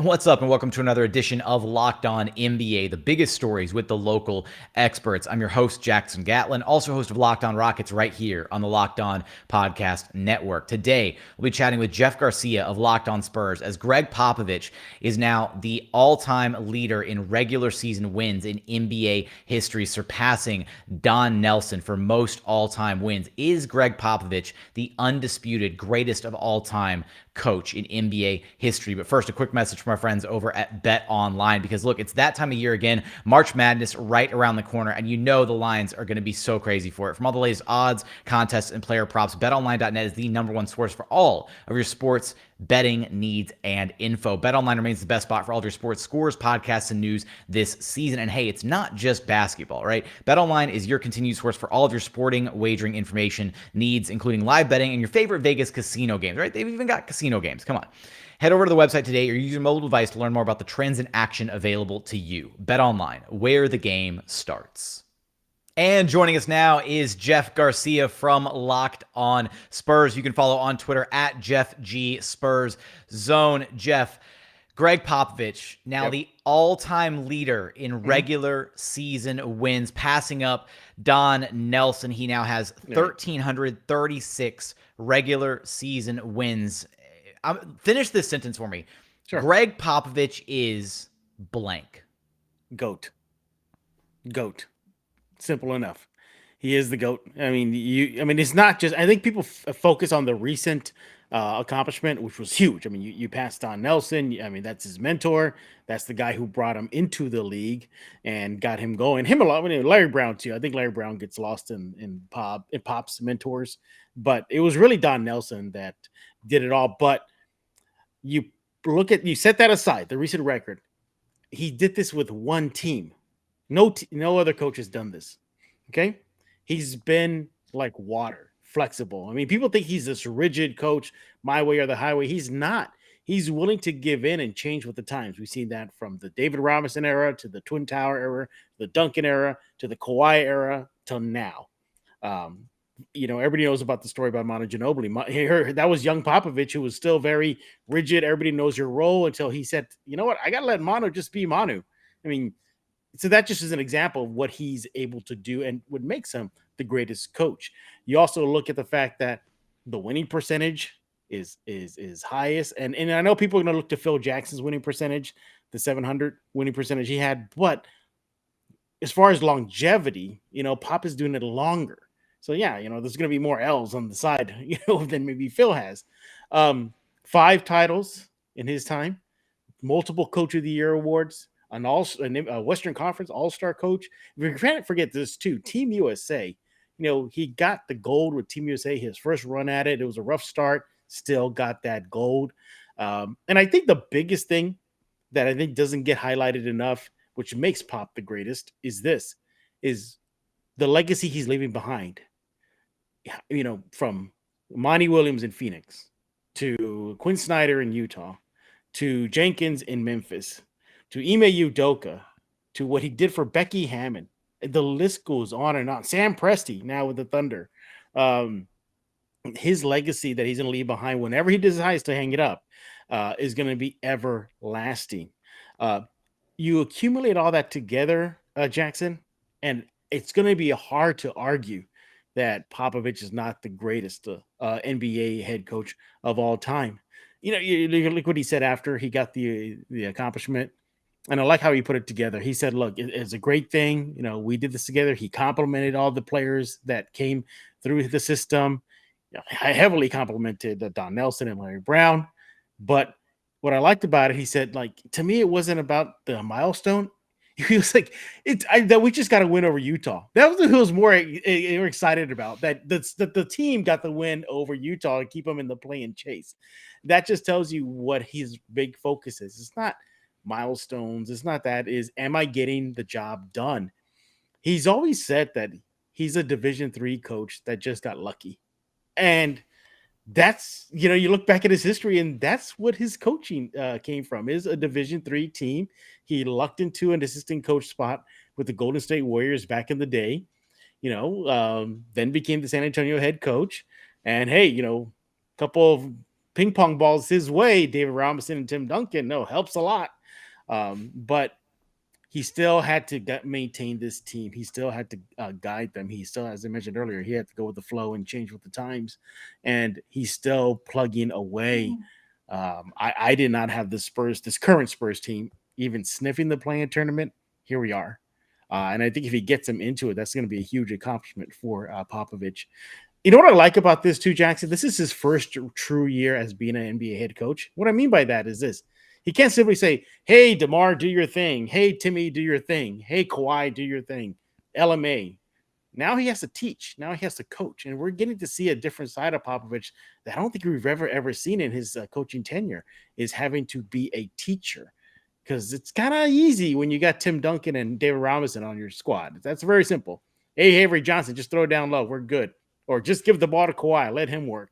What's up, and welcome to another edition of Locked On NBA, the biggest stories with the local experts. I'm your host, Jackson Gatlin, also host of Locked On Rockets right here on the Locked On Podcast Network. Today, we'll be chatting with Jeff Garcia of Locked On Spurs, as Gregg Popovich is now the all-time leader in regular season wins in NBA history, surpassing Don Nelson for most all-time wins. Is Gregg Popovich the undisputed greatest of all time coach in NBA history? But first, a quick message from our friends over at BetOnline, because look, it's that time of year again. March Madness right around the corner, and you know the lines are going to be so crazy for it. From all the latest odds, contests, and player props, BetOnline.net is the number one source for all of your sports betting needs and info. BetOnline remains the best spot for all of your sports scores, podcasts, and news this season. And hey, it's not just basketball, right? BetOnline is your continued source for all of your sporting wagering information needs, including live betting and your favorite Vegas casino games, right? They've even got casino games. Come on. Head over to the website today or use your mobile device to learn more about the trends and action available to you. BetOnline, where the game starts. And joining us now is Jeff Garcia from Locked On Spurs. You can follow on Twitter at Jeff G Spurs Zone. Jeff, Gregg Popovich, now the all-time leader in regular season wins, passing up Don Nelson. He now has 1,336 regular season wins. Finish this sentence for me. Sure. Gregg Popovich is blank. GOAT. Simple enough. He is the GOAT. I mean, it's not just, I think people focus on the recent accomplishment, which was huge. I mean, you passed on Nelson. I mean, that's his mentor. That's the guy who brought him into the league and got him going. Him a lot. I mean, Larry Brown too. I think Larry Brown gets lost in Pop's mentors, but it was really Don Nelson that did it all. But you set that aside, the recent record. He did this with one team. No other coach has done this. Okay. He's been like water, flexible. I mean, people think he's this rigid coach, my way or the highway. He's not. He's willing to give in and change with the times. We've seen that from the David Robinson era to the Twin Tower era, the Duncan era to the Kawhi era till now. Everybody knows about the story about Manu Ginobili. That was young Popovich, who was still very rigid. Everybody knows your role until he said, you know what? I got to let Manu just be Manu. I mean, so that just is an example of what he's able to do and what makes him the greatest coach. You also look at the fact that the winning percentage is highest. And I know people are going to look to Phil Jackson's winning percentage, the 700 winning percentage he had. But as far as longevity, Pop is doing it longer. So, yeah, there's going to be more L's on the side, than maybe Phil has. 5 titles in his time, multiple Coach of the Year awards, a Western Conference All-Star coach. We can't forget this too. Team USA, he got the gold with Team USA, his first run at it. It was a rough start, still got that gold. And I think the biggest thing that I think doesn't get highlighted enough, which makes Pop the greatest, is the legacy he's leaving behind. From Monty Williams in Phoenix to Quinn Snyder in Utah to Jenkins in Memphis, to Ime Udoka, to what he did for Becky Hammond. The list goes on and on. Sam Presti now with the Thunder. His legacy that he's going to leave behind whenever he decides to hang it up is going to be everlasting. You accumulate all that together, Jackson, and it's going to be hard to argue that Popovich is not the greatest NBA head coach of all time. You look what he said after he got the accomplishment. And I like how he put it together. He said, look, it's a great thing. We did this together. He complimented all the players that came through the system. I heavily complimented Don Nelson and Larry Brown. But what I liked about it, he said, to me, it wasn't about the milestone. He was like, that we just got to win over Utah. That was what he was more excited about, that the team got the win over Utah and keep them in the play-in chase. That just tells you what his big focus is. It's not milestones. It's not that. Am I getting the job done? He's always said that he's a Division III coach that just got lucky. And that's, you look back at his history, and that's what his coaching came from, is a Division III team. He lucked into an assistant coach spot with the Golden State Warriors back in the day, then became the San Antonio head coach. And hey, couple of ping pong balls his way, David Robinson and Tim Duncan, no, helps a lot. But he still had to maintain this team. He still had to guide them. He still, as I mentioned earlier, he had to go with the flow and change with the times. And he's still plugging away. I did not have the Spurs, this current Spurs team, even sniffing the play-in tournament. Here we are. And I think if he gets them into it, that's going to be a huge accomplishment for Popovich. You know what I like about this too, Jackson? This is his first true year as being an NBA head coach. What I mean by that is this. He can't simply say, hey, DeMar, do your thing. Hey, Timmy, do your thing. Hey, Kawhi, do your thing. LMA. Now he has to teach. Now he has to coach. And we're getting to see a different side of Popovich that I don't think we've ever seen in his coaching tenure, is having to be a teacher. Because it's kind of easy when you got Tim Duncan and David Robinson on your squad. That's very simple. Hey, Avery Johnson, just throw it down low. We're good. Or just give the ball to Kawhi. Let him work.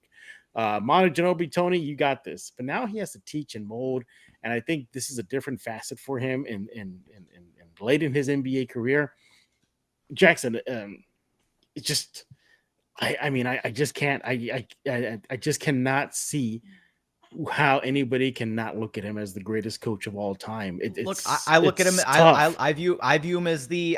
Manu Ginobili, Tony, you got this. But now he has to teach and mold. And I think this is a different facet for him in late in his NBA career. Jackson, it just, I just can't, I just cannot see how anybody cannot look at him as the greatest coach of all time. I look at him. Tough. I view him as the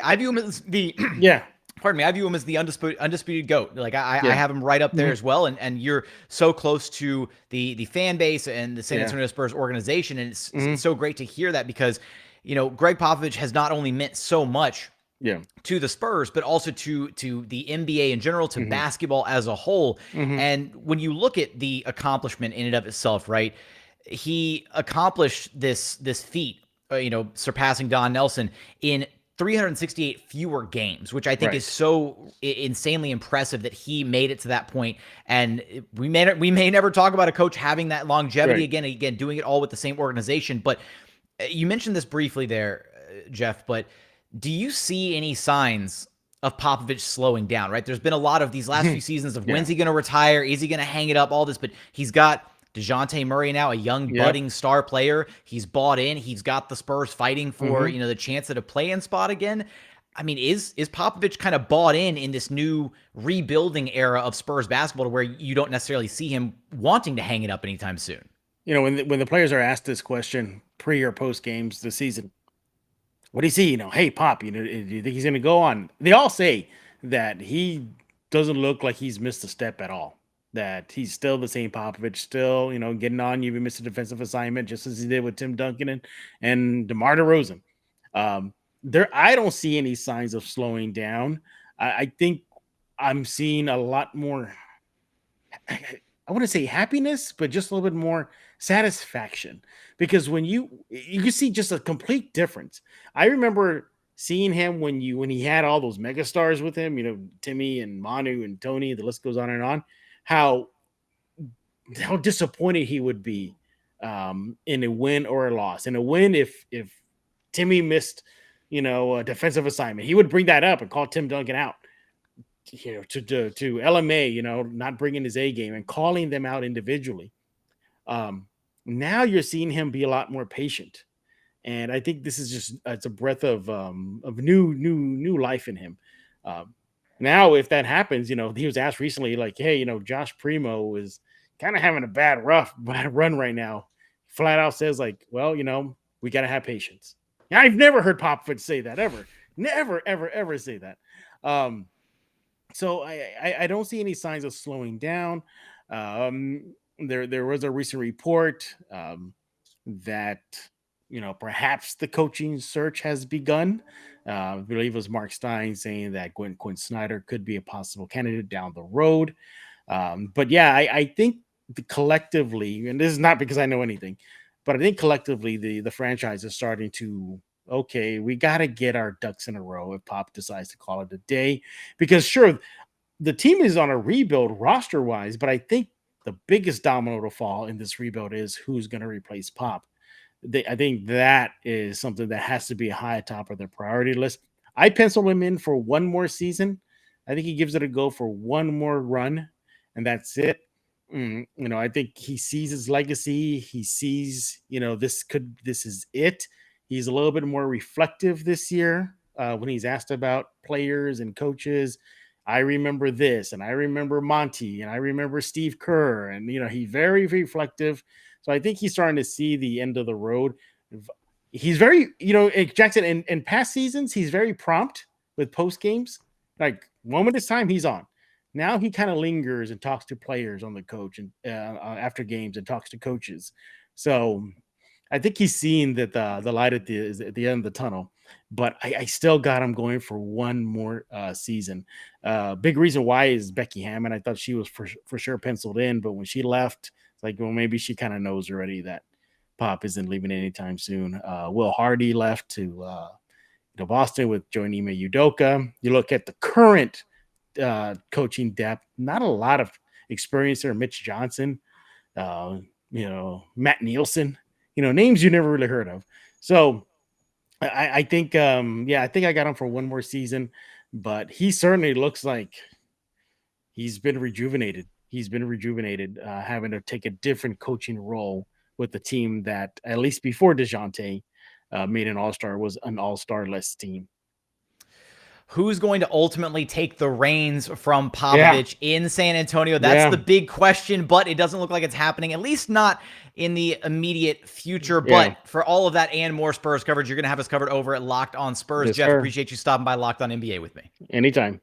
Yeah. Pardon me. I view him as the undisputed GOAT. Like I Yeah. have him right up there as well. And you're so close to the fan base and the San Antonio Spurs organization, and it's so great to hear that, because Gregg Popovich has not only meant so much to the Spurs, but also to the NBA in general, to basketball as a whole. And when you look at the accomplishment in and of itself, right, he accomplished this feat, surpassing Don Nelson in 368 fewer games, which I think is so insanely impressive that he made it to that point. And we may never talk about a coach having that longevity again, doing it all with the same organization. But you mentioned this briefly there, Jeff, but do you see any signs of Popovich slowing down, right? There's been a lot of these last few seasons of when's he going to retire? Is he going to hang it up? All this, but he's got DeJounte Murray now, a young budding star player. He's bought in. He's got the Spurs fighting for, the chance at a play-in spot again. I mean, is Popovich kind of bought in this new rebuilding era of Spurs basketball to where you don't necessarily see him wanting to hang it up anytime soon? When the players are asked this question pre or post games this season, what do you see? Hey, Pop, do you think he's going to go on? They all say that he doesn't look like he's missed a step at all. That he's still the same Popovich, still, getting on you. He missed a defensive assignment just as he did with Tim Duncan and DeMar DeRozan. I don't see any signs of slowing down. I think I'm seeing a lot more, I want to say happiness, but just a little bit more satisfaction, because when you see just a complete difference. I remember seeing him when he had all those megastars with him, Timmy and Manu and Tony, the list goes on and on, how disappointed he would be in a win or a loss. In a win, if Timmy missed, a defensive assignment, he would bring that up and call Tim Duncan out. To LMA, not bringing his A game and calling them out individually. Now you're seeing him be a lot more patient, and I think this is just it's a breath of new life in him. Now, if that happens, he was asked recently, like, hey, Josh Primo is kind of having a bad run right now. Flat out says, like, well, we got to have patience. Now, I've never heard Popovich say that ever. Never, ever, ever say that. So I don't see any signs of slowing down. There was a recent report that perhaps the coaching search has begun. I believe it was Mark Stein saying that Quinn Snyder could be a possible candidate down the road. But yeah, I think collectively, and this is not because I know anything, but I think collectively the franchise is starting to, okay, we got to get our ducks in a row if Pop decides to call it a day. Because sure, the team is on a rebuild roster-wise, but I think the biggest domino to fall in this rebuild is who's going to replace Pop. I think that is something that has to be high atop of their priority list. I pencil him in for one more season. I think he gives it a go for one more run, and that's it. I think he sees his legacy. He sees, this is it. He's a little bit more reflective this year when he's asked about players and coaches. I remember this, and I remember Monty, and I remember Steve Kerr, and he's very reflective. So I think he's starting to see the end of the road. He's very, Jackson in past seasons, he's very prompt with post games. Like moment it's time, he's on. Now he kind of lingers and talks to players on the coach and after games and talks to coaches. So I think he's seeing that the light is at the end of the tunnel. But I still got him going for one more season. Big reason why is Becky Hammond. I thought she was for sure penciled in, but when she left, it's like, well, maybe she kind of knows already that Pop isn't leaving anytime soon. Will Hardy left to Boston with Joinime Udoka. You look at the current coaching depth, not a lot of experience there. Mitch Johnson, Matt Nielsen, names you never really heard of. So I think, I think I got him for one more season, but he certainly looks like he's been rejuvenated. He's been rejuvenated, having to take a different coaching role with the team that, at least before DeJounte made an all-star, was an all-star-less team. Who's going to ultimately take the reins from Yeah. Popovich in San Antonio? That's the big question, but it doesn't look like it's happening, at least not in the immediate future. Yeah. But for all of that and more Spurs coverage, you're going to have us covered over at Locked On Spurs. Yes, Jeff, sir. appreciate you stopping by Locked On NBA with me. Anytime.